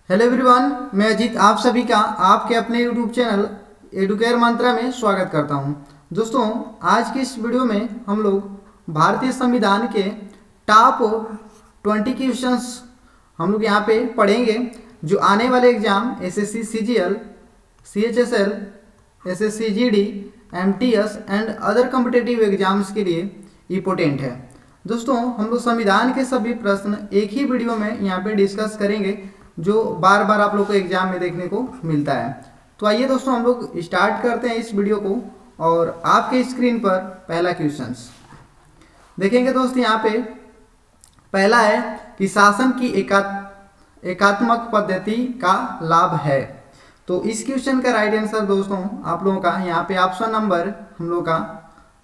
Hello everyone, मैं अजीत आप सभी का आपके अपने यूट्यूब चैनल एडुकेयर मंत्रा में स्वागत करता हूं। दोस्तों, आज की इस वीडियो में हम लोग भारतीय संविधान के टॉप 20 क्वेश्चंस हम लोग यहां पे पढ़ेंगे जो आने वाले exam SSC CGL, CHSL, SSC GD, MTS and other competitive exams के लिए इम्पोर्टेंट है। दोस्तों, हम लोग संविधान के सभी प्रश्न एक ही वीडियो में यहाँ पे डिस्कस करेंगे जो बार बार आप लोग को एग्जाम में देखने को मिलता है। तो आइए दोस्तों, हम लोग स्टार्ट करते हैं इस वीडियो को। और आपके स्क्रीन पर पहला क्वेश्चंस देखेंगे दोस्त। यहाँ पे पहला है कि शासन की एकात्मक पद्धति का लाभ है। तो इस क्वेश्चन का राइट आंसर दोस्तों आप लोगों का यहाँ पे ऑप्शन नंबर हम लोग का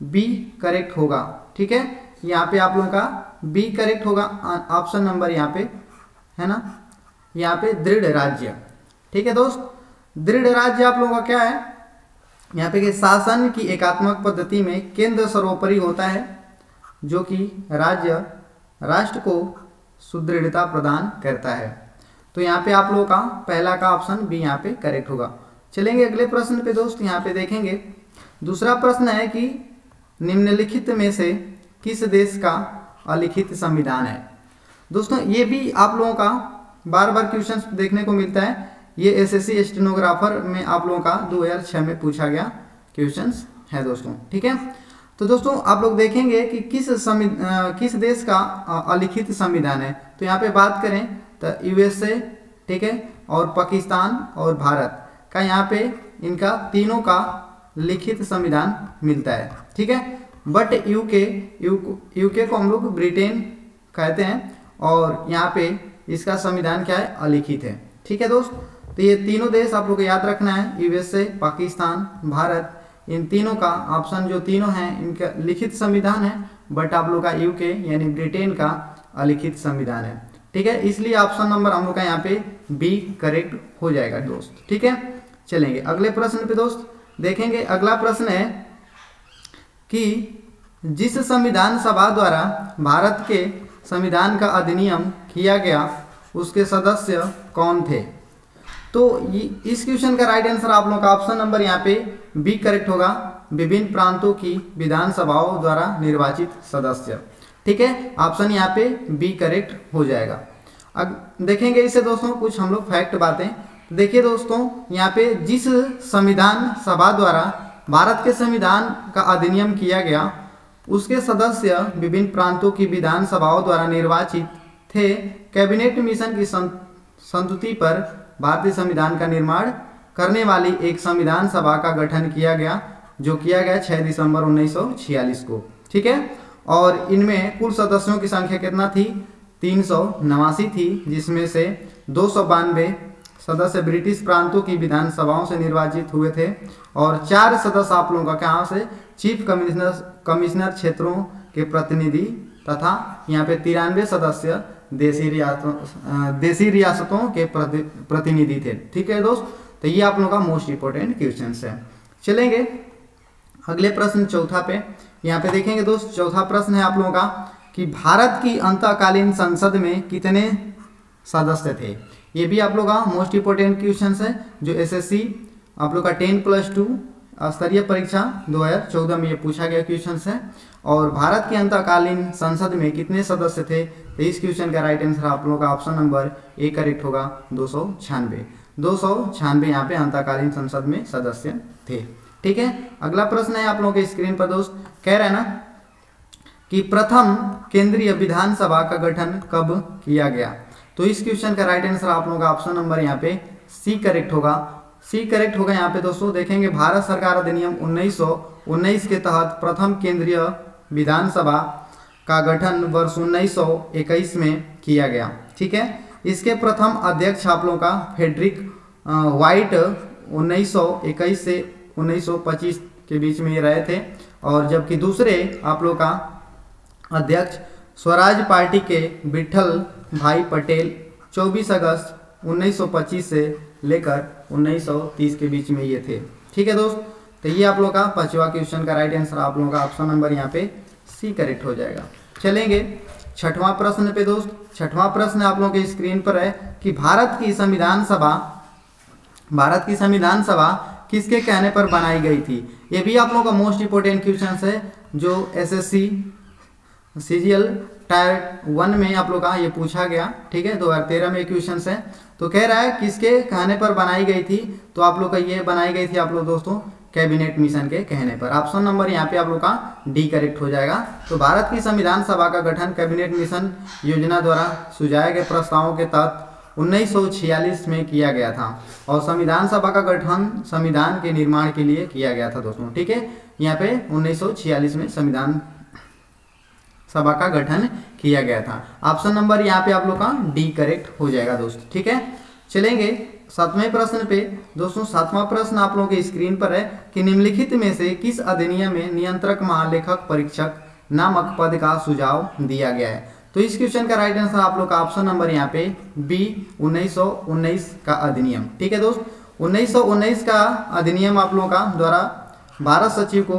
बी करेक्ट होगा। ठीक है, यहाँ पे आप लोगों का बी करेक्ट होगा, ऑप्शन नंबर यहाँ पे है ना, यहाँ पे दृढ़ राज्य। ठीक है दोस्त, दृढ़ राज्य आप लोगों का क्या है, यहाँ पे कि शासन की एकात्मक पद्धति में केंद्र सर्वोपरि होता है जो कि राष्ट्र को सुदृढ़ता प्रदान करता है। तो यहाँ पे आप लोगों का पहला का ऑप्शन बी यहाँ पे करेक्ट होगा। चलेंगे अगले प्रश्न पे दोस्त। यहाँ पे देखेंगे दूसरा प्रश्न है कि निम्नलिखित में से किस देश का अलिखित संविधान है। दोस्तों, ये भी आप लोगों का बार बार क्वेश्चन देखने को मिलता है। ये एसएससी स्टेनोग्राफर में आप लोगों का 2006 में पूछा गया क्वेश्चन है दोस्तों। ठीक है, तो दोस्तों आप लोग देखेंगे कि किस देश का अलिखित संविधान है। तो यहाँ पे बात करें तो यूएसए, ठीक है, और पाकिस्तान और भारत का यहाँ पे इनका तीनों का लिखित संविधान मिलता है। ठीक है, बट यूके को हम लोग ब्रिटेन कहते हैं और यहाँ पे इसका संविधान क्या है, अलिखित है। ठीक है दोस्त, तो ये तीनों देश आप लोग को याद रखना है, यूएसए, पाकिस्तान, भारत, इन तीनों का ऑप्शन जो तीनों हैं इनका लिखित संविधान है, बट आप लोग का यूके यानी ब्रिटेन का अलिखित संविधान है। ठीक है, इसलिए ऑप्शन नंबर हम लोग का यहाँ पे बी करेक्ट हो जाएगा दोस्त। ठीक है, चलेंगे अगले प्रश्न पे दोस्त। देखेंगे अगला प्रश्न है कि जिस संविधान सभा द्वारा भारत के संविधान का अधिनियम किया गया उसके सदस्य कौन थे। तो इस क्वेश्चन का राइट आंसर आप लोगों का ऑप्शन नंबर यहाँ पे बी करेक्ट होगा, विभिन्न प्रांतों की विधानसभाओं द्वारा निर्वाचित सदस्य। ठीक है, ऑप्शन यहाँ पे बी करेक्ट हो जाएगा। अब देखेंगे इसे दोस्तों कुछ हम लोग फैक्ट बातें। देखिए दोस्तों, यहाँ पे जिस संविधान सभा द्वारा भारत के संविधान का अधिनियम किया गया उसके सदस्य विभिन्न प्रांतों की विधानसभाओं द्वारा निर्वाचित थे। कैबिनेट मिशन की संस्तुति पर भारतीय संविधान का निर्माण करने वाली एक संविधान सभा का गठन किया गया जो किया गया 6 दिसंबर 1946 को। ठीक है, और इनमें कुल सदस्यों की संख्या कितना थी, 389 थी, जिसमें से 292 सदस्य ब्रिटिश प्रांतों की विधानसभाओं से निर्वाचित हुए थे और 4 सदस्य आप लोगों का कहाँ से, चीफ कमिश्नर क्षेत्रों के प्रतिनिधि, तथा यहाँ पे 93 सदस्य देशी रियासतों के प्रतिनिधि थे। ठीक है दोस्त, तो ये आप लोगों का मोस्ट इंपोर्टेंट क्वेश्चन है। चलेंगे अगले प्रश्न चौथा पे। यहाँ पे देखेंगे दोस्त, चौथा प्रश्न है आप लोगों का कि भारत की अंतःकालीन संसद में कितने सदस्य थे। ये भी आप लोग का मोस्ट इंपोर्टेंट क्वेश्चन है जो एसएससी आप लोग का 10+2 स्तरीय परीक्षा 2014 में ये पूछा गया क्वेश्चन है। और भारत की अंतःकालीन संसद में कितने सदस्य थे, तो इस क्वेश्चन का राइट आंसर आप लोगों का ऑप्शन नंबर ए करेक्ट होगा, 296 यहाँ पे अंतःकालीन संसद में सदस्य थे। ठीक है, अगला प्रश्न है आप लोगों के स्क्रीन पर दोस्त, कह रहे हैं ना कि प्रथम केंद्रीय विधानसभा का गठन कब किया गया। तो इस क्वेश्चन का राइट आंसर आप लोगों का ऑप्शन नंबर यहाँ पे सी करेक्ट होगा। सी करेक्ट होगा यहाँ पे दोस्तों। देखेंगे भारत सरकार अधिनियम 1919 के तहत प्रथम केंद्रीय विधानसभा का गठन वर्ष 1921 में किया गया। ठीक है, इसके प्रथम अध्यक्ष आप लोगों का फ्रेडरिक वाइट 1921 से 1925 के बीच में ये रहे थे, और जबकि दूसरे आप लोग का अध्यक्ष स्वराज पार्टी के विठल भाई पटेल 24 अगस्त 1925 से लेकर 1930 के बीच में ये थे। ठीक है दोस्त, तो ये आप लोग का पांचवा क्वेश्चन का राइट आंसर आप लोगों का ऑप्शन नंबर यहाँ पे सी करेक्ट हो जाएगा। चलेंगे छठवां प्रश्न पे दोस्त। छठवां प्रश्न आप लोगों के स्क्रीन पर है, कि भारत की संविधान सभा किसके कहने पर बनाई गई थी। ये भी आप लोगों का मोस्ट इंपोर्टेंट क्वेश्चन है, जो एसएससी सीजीएल टायर 1 में आप लोग का ये पूछा गया, ठीक है, 2013 में क्वेश्चन है। तो कह रहा है किसके कहने पर बनाई गई थी, तो आप लोग का ये बनाई गई थी आप लोग दोस्तों कैबिनेट मिशन के कहने पर। ऑप्शन नंबर यहाँ पे आप लोग का डी करेक्ट हो जाएगा। तो भारत की संविधान सभा का गठन कैबिनेट मिशन योजना द्वारा सुझाए गए प्रस्तावों के तहत 1946 में किया गया था और संविधान सभा का गठन संविधान के निर्माण के लिए किया गया था दोस्तों, ठीक है। यहाँ पे 1946 में संविधान सभा का गठन किया गया था। ऑप्शन नंबर यहाँ पे आप लोग का डी करेक्ट हो जाएगा दोस्त, ठीक है। चलेंगे 7वें प्रश्न पे दोस्तों। 7वां प्रश्न आप लोगों के स्क्रीन पर है कि निम्नलिखित में से किस अधिनियम में नियंत्रक महालेखक परीक्षक नामक पद का सुझाव दिया गया है। तो इस क्वेश्चन का राइट आंसर आप लोग का ऑप्शन नंबर यहाँ पे बी 1919 का अधिनियम, ठीक है दोस्त। 1919 का अधिनियम आप लोगों का द्वारा भारत सचिव को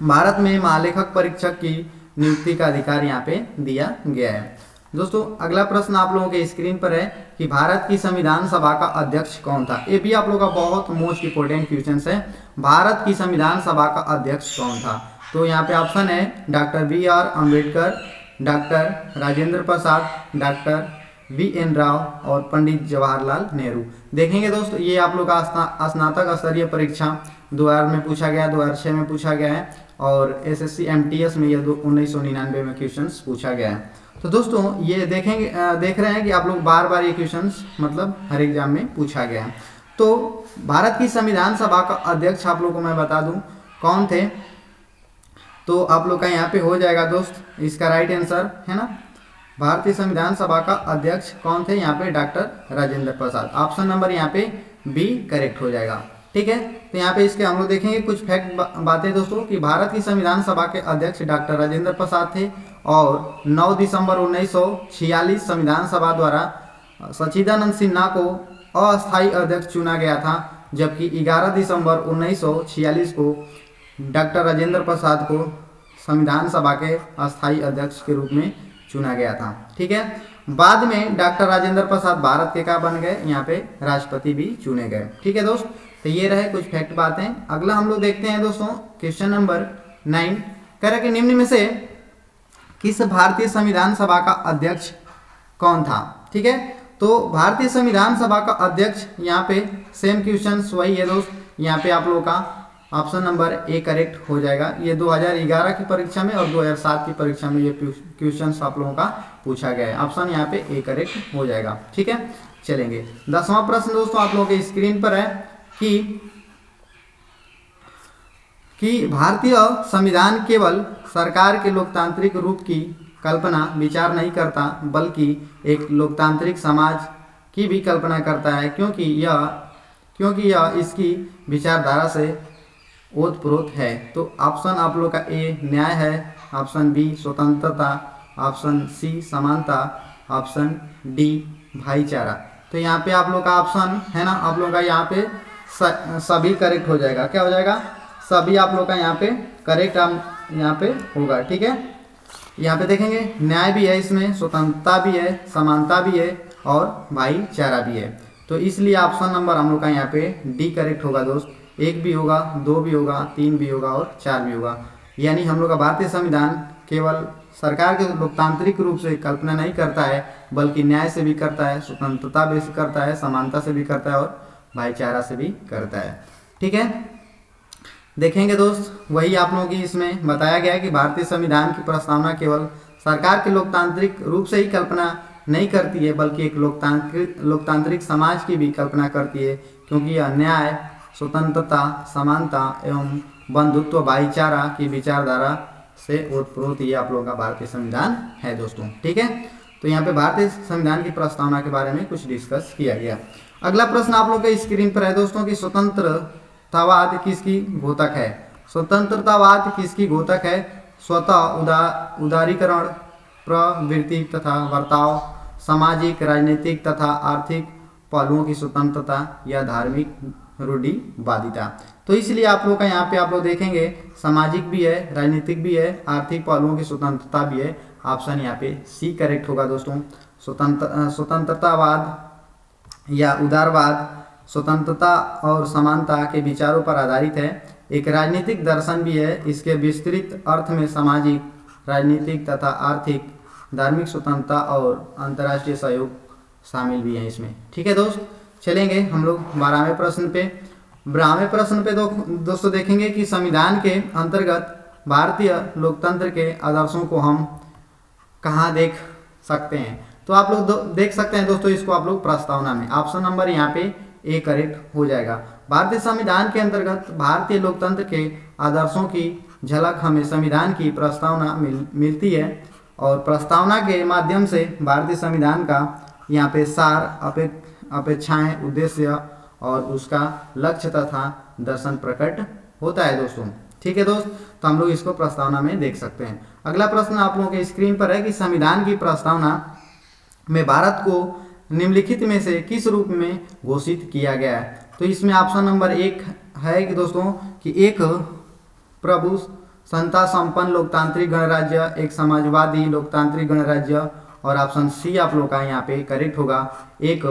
भारत में महालेखक परीक्षक की नियुक्ति का अधिकार यहाँ पे दिया गया है दोस्तों। अगला प्रश्न आप लोगों के स्क्रीन पर है कि भारत की संविधान सभा का अध्यक्ष कौन था। ये भी आप लोगों का बहुत मोस्ट इंपोर्टेंट क्वेश्चन है, भारत की संविधान सभा का अध्यक्ष कौन था। तो यहाँ पे ऑप्शन है doctor B R. Ambedkar, doctor Rajendra Prasad, doctor V N. Rao और पंडित जवाहरलाल नेहरू। देखेंगे दोस्तों ये आप लोग का स्नातक स्तरीय परीक्षा 2000 में पूछा गया, 2006 में पूछा गया है और एसएससी एमटीएस में यह 1999 में क्वेश्चंस पूछा गया है। तो दोस्तों ये देख रहे हैं कि आप लोग बार बार ये क्वेश्चंस मतलब हर एग्जाम में पूछा गया है। तो भारत की संविधान सभा का अध्यक्ष आप लोग को मैं बता दूं कौन थे, तो आप लोग का यहाँ पे हो जाएगा दोस्त इसका राइट आंसर है ना। भारतीय संविधान सभा का अध्यक्ष कौन थे, यहाँ पे डॉक्टर राजेंद्र प्रसाद। ऑप्शन नंबर यहाँ पे बी करेक्ट हो जाएगा, ठीक है। तो यहाँ पे इसके हम लोग देखेंगे कुछ फैक्ट बातें दोस्तों कि भारत की संविधान सभा के अध्यक्ष डॉक्टर राजेंद्र प्रसाद थे और 9 दिसंबर 1946 संविधान सभा द्वारा सच्चिदानंद सिन्हा को अस्थायी अध्यक्ष चुना गया था, जबकि 11 दिसंबर 1946 को डॉक्टर राजेंद्र प्रसाद को संविधान सभा के अस्थायी अध्यक्ष के रूप में चुना गया था, ठीक है। बाद में डॉक्टर राजेंद्र प्रसाद भारत के क्या बन गए, यहाँ पे राष्ट्रपति भी चुने गए, ठीक है दोस्त। तो ये रहे कुछ फैक्ट बातें। अगला हम लोग देखते हैं दोस्तों क्वेश्चन नंबर 9। कह रहा कि निम्न में से किस भारतीय संविधान सभा का अध्यक्ष कौन था, ठीक है। तो भारतीय संविधान सभा का अध्यक्ष यहाँ पे सेम क्वेश्चन वही है दोस्त, यहाँ पे आप लोगों का ऑप्शन नंबर ए करेक्ट हो जाएगा। ये 2011 की परीक्षा में और 2007 की परीक्षा में ये क्वेश्चन आप लोगों का पूछा गया है। ऑप्शन यहाँ पे ए करेक्ट हो जाएगा, ठीक है। चलेंगे 10वां प्रश्न दोस्तों आप लोगों के स्क्रीन पर है कि भारतीय संविधान केवल सरकार के लोकतांत्रिक रूप की कल्पना विचार नहीं करता बल्कि एक लोकतांत्रिक समाज की भी कल्पना करता है, क्योंकि यह इसकी विचारधारा से ओतप्रोत है। तो ऑप्शन आप लोग का ए न्याय है, ऑप्शन बी स्वतंत्रता, ऑप्शन सी समानता, ऑप्शन डी भाईचारा। तो यहाँ पे आप लोग का ऑप्शन है ना, आप लोग का यहाँ पे सभी करेक्ट हो जाएगा। क्या हो जाएगा, सभी आप लोग का यहाँ पे करेक्ट यहाँ पे होगा, ठीक है। यहाँ पे देखेंगे न्याय भी है, इसमें स्वतंत्रता भी है, समानता भी है और भाईचारा भी है। तो इसलिए ऑप्शन नंबर हम लोग का यहाँ पे डी करेक्ट होगा दोस्त। 1 भी होगा, 2 भी होगा, 3 भी होगा और 4 भी होगा। यानी हम लोग का भारतीय संविधान केवल सरकार के लोकतांत्रिक रूप से कल्पना नहीं करता है बल्कि न्याय से भी करता है, स्वतंत्रता भी करता है, समानता से भी करता है और भाईचारा से भी करता है, ठीक है। देखेंगे दोस्त वही आप लोगों की इसमें बताया गया है कि भारतीय संविधान की प्रस्तावना केवल सरकार के लोकतांत्रिक रूप से ही कल्पना नहीं करती है बल्कि एक लोकतांत्रिक समाज की भी कल्पना करती है, क्योंकि यह न्याय, स्वतंत्रता, समानता एवं बंधुत्व, भाईचारा की विचारधारा से ओतप्रोत ये आप लोगों का भारतीय संविधान है दोस्तों, ठीक है। तो यहाँ पे भारतीय संविधान की प्रस्तावना के बारे में कुछ डिस्कस किया गया। अगला प्रश्न आप लोग के स्क्रीन पर है दोस्तों कि स्वतंत्रतावाद किसकी घोतक है। स्वतंत्रतावाद किसकी घोतक है। स्वतः उदारीकरण प्रवृत्ति तथा बर्ताव, सामाजिक, राजनीतिक तथा आर्थिक पहलुओं की स्वतंत्रता या धार्मिक रूढ़िवादिता। तो इसलिए आप लोग का यहाँ पे आप लोग देखेंगे सामाजिक भी है, राजनीतिक भी है, आर्थिक पहलुओं की स्वतंत्रता भी है। ऑप्शन यहाँ पे सी करेक्ट होगा दोस्तों। स्वतंत्रतावाद या उदारवाद स्वतंत्रता और समानता के विचारों पर आधारित है। एक राजनीतिक दर्शन भी है। इसके विस्तृत अर्थ में सामाजिक, राजनीतिक तथा आर्थिक, धार्मिक स्वतंत्रता और अंतर्राष्ट्रीय सहयोग शामिल भी है इसमें। ठीक है दोस्त, चलेंगे हम लोग 12वें प्रश्न पे। 12वें प्रश्न पे दोस्तों देखेंगे कि संविधान के अंतर्गत भारतीय लोकतंत्र के आदर्शों को हम कहाँ देख सकते हैं। तो आप लोग देख सकते हैं दोस्तों इसको आप लोग प्रस्तावना में। ऑप्शन नंबर यहाँ पे ए करेक्ट हो जाएगा। भारतीय संविधान के अंतर्गत भारतीय लोकतंत्र के आदर्शों की झलक हमें संविधान की प्रस्तावना मिलती है और प्रस्तावना के माध्यम से भारतीय संविधान का यहाँ पे सार, अपेक्षाएं, उद्देश्य और उसका लक्ष्य तथा दर्शन प्रकट होता है दोस्तों। ठीक है दोस्त, तो हम लोग इसको प्रस्तावना में देख सकते हैं। अगला प्रश्न आप लोगों के स्क्रीन पर है कि संविधान की प्रस्तावना में भारत को निम्नलिखित में से किस रूप में घोषित किया गया है। तो इसमें ऑप्शन नंबर 1 है कि दोस्तों कि एक प्रभु सत्ता संपन्न लोकतांत्रिक गणराज्य, एक समाजवादी लोकतांत्रिक गणराज्य, और ऑप्शन सी आप लोग का यहाँ पे करेक्ट होगा, एक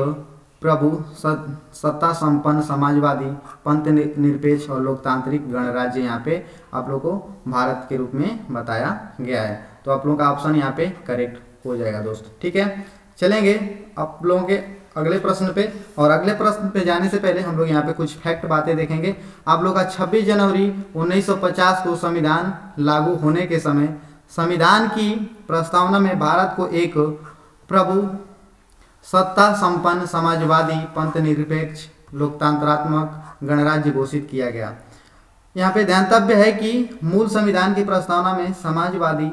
प्रभु सत्ता संपन्न समाजवादी पंथ निरपेक्ष और लोकतांत्रिक गणराज्य यहाँ पे आप लोग को भारत के रूप में बताया गया है। तो आप लोगों का ऑप्शन यहाँ पे करेक्ट हो जाएगा दोस्त। ठीक है, चलेंगे आप लोगों के अगले प्रश्न पे। और अगले प्रश्न पे जाने से पहले हम लोग यहाँ पे कुछ फैक्ट बातें देखेंगे। आप लोग का 26 जनवरी 1950 को संविधान लागू होने के समय संविधान की प्रस्तावना में भारत को एक प्रभु सत्ता संपन्न समाजवादी पंथ निरपेक्ष लोकतंत्रात्मक गणराज्य घोषित किया गया। यहाँ पे ध्यातव्य है कि मूल संविधान की प्रस्तावना में समाजवादी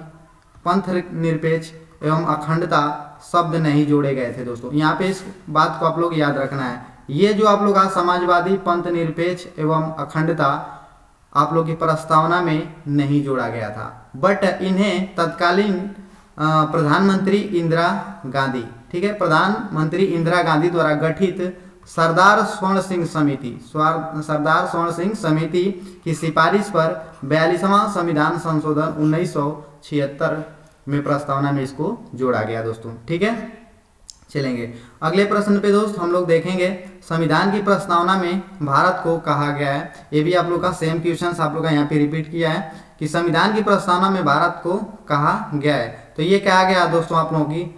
पंथ निरपेक्ष एवं अखंडता शब्द नहीं जोड़े गए थे दोस्तों। यहाँ पे इस बात को आप लोग याद रखना है। ये जो आप लोग समाजवादी पंथ निरपेक्ष एवं अखंडता आप लोग की प्रस्तावना में नहीं जोड़ा गया था, बट इन्हें तत्कालीन प्रधानमंत्री इंदिरा गांधी, ठीक है, प्रधानमंत्री इंदिरा गांधी द्वारा गठित सरदार स्वर्ण सिंह समिति की सिफारिश पर 42वां संविधान संशोधन 1976 में प्रस्तावना में इसको जोड़ा गया दोस्तों। ठीक है, चलेंगे अगले प्रश्न पे दोस्त। हम लोग देखेंगे संविधान की प्रस्तावना में भारत को कहा गया है। ये भी आप लोग का सेम क्वेश्चन आप लोग का यहाँ पे रिपीट किया है कि संविधान की प्रस्तावना में भारत को कहा गया है। तो ये कहा गया दोस्तों आप लोगों की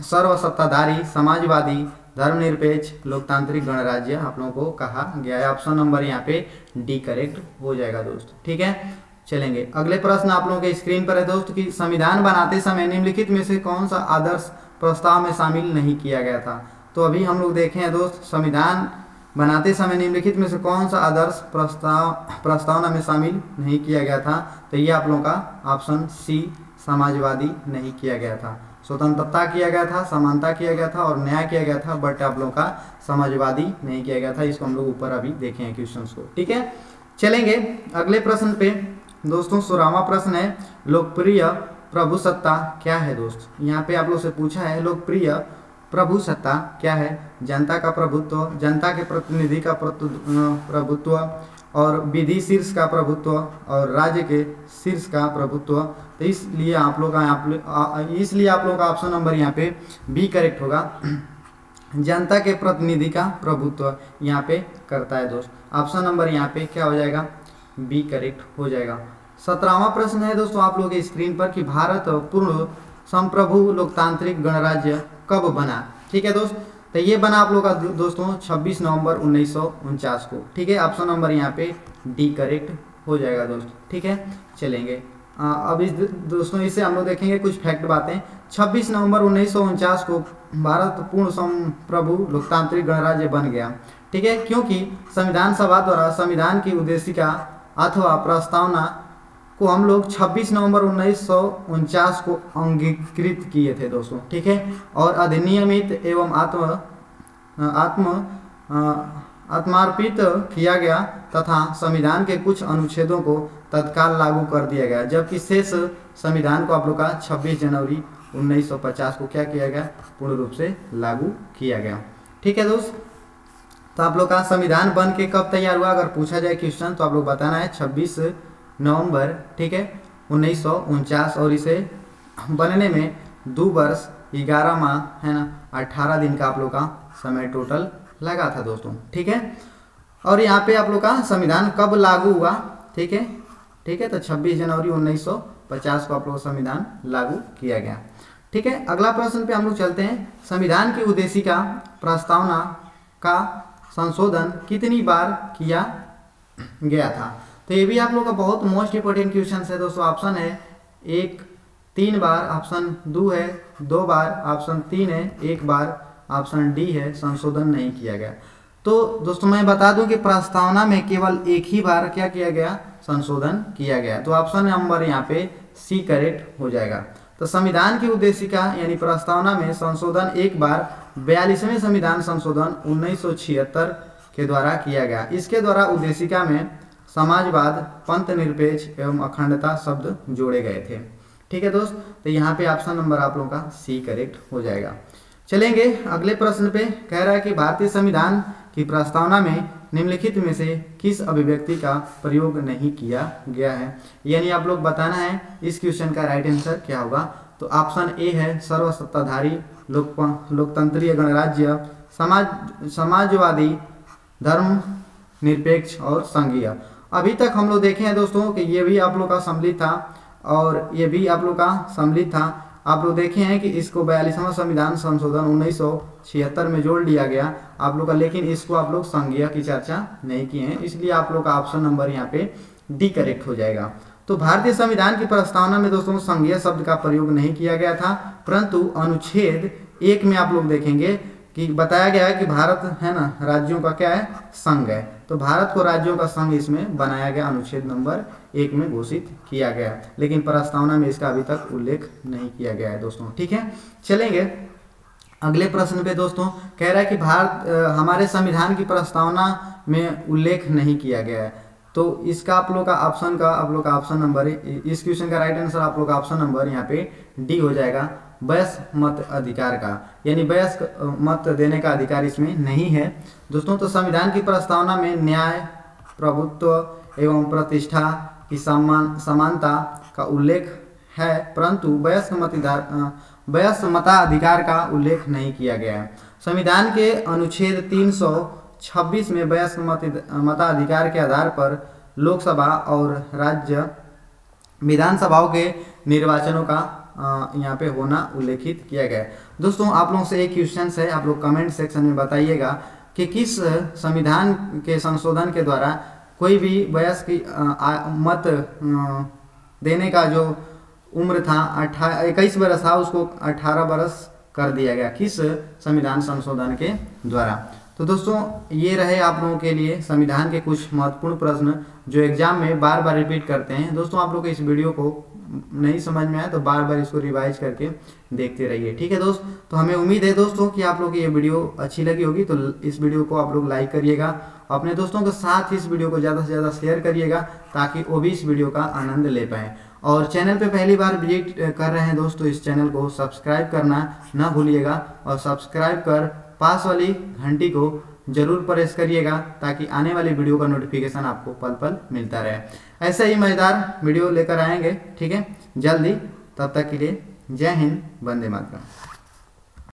सर्वसत्ताधारी समाजवादी धर्मनिरपेक्ष लोकतांत्रिक गणराज्य आप लोगों को कहा गया है। ऑप्शन नंबर यहाँ पे डी करेक्ट हो जाएगा दोस्त। ठीक है, चलेंगे अगले प्रश्न आप लोगों के स्क्रीन पर है दोस्त कि संविधान बनाते समय निम्नलिखित में से कौन सा आदर्श प्रस्ताव में शामिल नहीं किया गया था। तो अभी हम लोग देखे हैं दोस्त, संविधान बनाते समय निम्नलिखित में से कौन सा आदर्श प्रस्तावना में शामिल नहीं किया गया था। तो ये आप लोगों का ऑप्शन सी समाजवादी नहीं किया गया था। स्वतंत्रता किया गया था, समानता किया गया था और न्याय किया गया था, बट आप लोगों का समाजवादी नहीं किया गया था। इसको हम लोग ऊपर अभी देखे हैं क्वेश्चंस को। ठीक है, चलेंगे अगले प्रश्न पे दोस्तों। 16वां प्रश्न है लोकप्रिय प्रभुसत्ता क्या है दोस्त। यहाँ पे आप लोग से पूछा है लोकप्रिय प्रभुसत्ता क्या है। जनता का प्रभुत्व, जनता के प्रतिनिधि का प्रभुत्व और विधि शीर्ष का प्रभुत्व और राज्य के शीर्ष का प्रभुत्व। तो इसलिए आप लोग का ऑप्शन नंबर यहाँ पे बी करेक्ट होगा। जनता के प्रतिनिधि का प्रभुत्व यहाँ पे करता है दोस्त। ऑप्शन नंबर यहाँ पे क्या हो जाएगा, बी करेक्ट हो जाएगा। 17वां प्रश्न है दोस्तों आप लोग के स्क्रीन पर कि भारत पूर्ण संप्रभु लोकतांत्रिक गणराज्य कब बना। ठीक है दोस्त, तो ये बना आप लोग का दोस्तों 26 नवंबर 1949 को। ठीक है, ऑप्शन नंबर यहाँ पे डी करेक्ट हो जाएगा दोस्त। ठीक है, चलेंगे अब इस दोस्तों इससे हम लोग देखेंगे कुछ फैक्ट बातें। 26 नवंबर 1949 को भारत पूर्ण संप्रभु लोकतांत्रिक गणराज्य बन गया। ठीक है, क्योंकि संविधान सभा द्वारा संविधान की उद्देशिका अथवा प्रस्तावना को हम लोग 26 नवंबर 1949 को अंगीकृत किए थे दोस्तों। ठीक है, और अधिनियमित एवं आत्मार्पित किया गया तथा संविधान के कुछ अनुच्छेदों को तत्काल लागू कर दिया गया, जबकि शेष संविधान को आप लोग का 26 जनवरी 1950 को क्या किया गया, पूर्ण रूप से लागू किया गया। ठीक है दोस्त, तो आप लोग का संविधान बन के कब तैयार हुआ अगर पूछा जाए क्वेश्चन तो आप लोग बताना है 26 नवंबर, ठीक है, 1949, और इसे बनने में 2 वर्ष 11 माह है ना 18 दिन का आप लोग का समय टोटल लगा था दोस्तों। ठीक है, और यहाँ पे आप लोग का संविधान कब लागू हुआ, ठीक है, ठीक है, तो 26 जनवरी 1950 को आप लोग संविधान लागू किया गया। ठीक है, अगला प्रश्न पे हम लोग चलते हैं। संविधान की उद्देशिका प्रस्तावना का संशोधन कितनी बार किया गया था? तो ये भी आप लोग का बहुत मोस्ट इंपोर्टेंट क्वेश्चन है दोस्तों। ऑप्शन है 1 3 बार, ऑप्शन 2 है 2 बार, ऑप्शन 3 है 1 बार, ऑप्शन डी है संशोधन नहीं किया गया। तो दोस्तों मैं बता दूं कि प्रस्तावना में केवल एक ही बार क्या किया गया, संशोधन किया गया। तो ऑप्शन नंबर यहाँ पे सी करेक्ट हो जाएगा। तो संविधान की उद्देशिका यानी प्रस्तावना में संशोधन एक बार 42वें संविधान संशोधन 1976 के द्वारा किया गया। इसके द्वारा उद्देशिका में समाजवाद, पंथ निरपेक्ष एवं अखंडता शब्द जोड़े गए थे। ठीक है दोस्त, तो यहाँ पे ऑप्शन नंबर आप लोगों का सी करेक्ट हो जाएगा। चलेंगे अगले प्रश्न पे। कह रहा है कि भारतीय संविधान की प्रस्तावना में निम्नलिखित में से किस अभिव्यक्ति का प्रयोग नहीं किया गया है? यानी आप लोग बताना है इस क्वेश्चन का राइट आंसर क्या होगा। तो ऑप्शन ए है सर्वसत्ताधारी, लोकतंत्रीय गणराज्य, समाजवादी, धर्म निरपेक्ष और संघीय। अभी तक हम लोग देखे हैं दोस्तों कि ये भी आप लोग का सम्मिलित था और ये भी आप लोग का सम्मिलित था। आप लोग देखे हैं कि इसको 42वां संविधान संशोधन 1976 में जोड़ लिया गया आप लोग का, लेकिन इसको आप लोग संघीय की चर्चा नहीं किए हैं, इसलिए आप लोग का ऑप्शन नंबर यहाँ पे डी करेक्ट हो जाएगा। तो भारतीय संविधान की प्रस्तावना में दोस्तों संघीय शब्द का प्रयोग नहीं किया गया था, परंतु अनुच्छेद 1 में आप लोग देखेंगे कि बताया गया है कि भारत है ना राज्यों का क्या है, संघ है। तो भारत को राज्यों का संघ इसमें बनाया गया, अनुच्छेद नंबर 1 में घोषित किया गया, लेकिन प्रस्तावना में इसका अभी तक उल्लेख नहीं किया गया है दोस्तों। ठीक है, चलेंगे अगले प्रश्न पे दोस्तों। कह रहा है कि भारत हमारे संविधान की प्रस्तावना में उल्लेख नहीं किया गया है। तो इसका आप लोग का ऑप्शन नंबर, इस क्वेश्चन का राइट आंसर आप लोग का ऑप्शन नंबर यहाँ पे डी हो जाएगा, वयस्क मत अधिकार का, यानी वयस्क मत देने का अधिकार इसमें नहीं है दोस्तों। तो संविधान की प्रस्तावना में न्याय, प्रभुत्व एवं प्रतिष्ठा की समानता का उल्लेख है, परंतु वयस्क मताधिकार का उल्लेख नहीं किया गया है। संविधान के अनुच्छेद 326 में वयस्क मताधिकार के आधार पर लोकसभा और राज्य विधानसभाओं के निर्वाचनों का यहाँ पे होना उल्लेखित किया गया है। दोस्तों आप लोगों से एक क्वेश्चन है, आप लोग कमेंट सेक्शन में बताइएगा कि किस संविधान के संशोधन के द्वारा कोई भी वयस्क मत देने का जो उम्र था 21 बरस था उसको 18 बरस कर दिया गया, किस संविधान संशोधन के द्वारा। तो दोस्तों ये रहे आप लोगों के लिए संविधान के कुछ महत्वपूर्ण प्रश्न जो एग्जाम में बार बार रिपीट करते हैं। दोस्तों आप लोग इस वीडियो को नहीं समझ में आया तो बार बार इसको रिवाइज करके देखते रहिए। ठीक है दोस्त, तो हमें उम्मीद है दोस्तों कि आप लोग को ये वीडियो अच्छी लगी होगी। तो इस वीडियो को आप लोग लाइक करिएगा, अपने दोस्तों के साथ इस वीडियो को ज़्यादा से ज़्यादा शेयर करिएगा ताकि वो भी इस वीडियो का आनंद ले पाएँ। और चैनल पे पहली बार विजिट कर रहे हैं दोस्तों, इस चैनल को सब्सक्राइब करना ना भूलिएगा और सब्सक्राइब कर पास वाली घंटी को जरूर प्रेस करिएगा ताकि आने वाली वीडियो का नोटिफिकेशन आपको पल पल मिलता रहे। ऐसे ही मज़ेदार वीडियो लेकर आएंगे, ठीक है, जल्दी। तब तक के लिए जय हिंद, वंदे मातरम।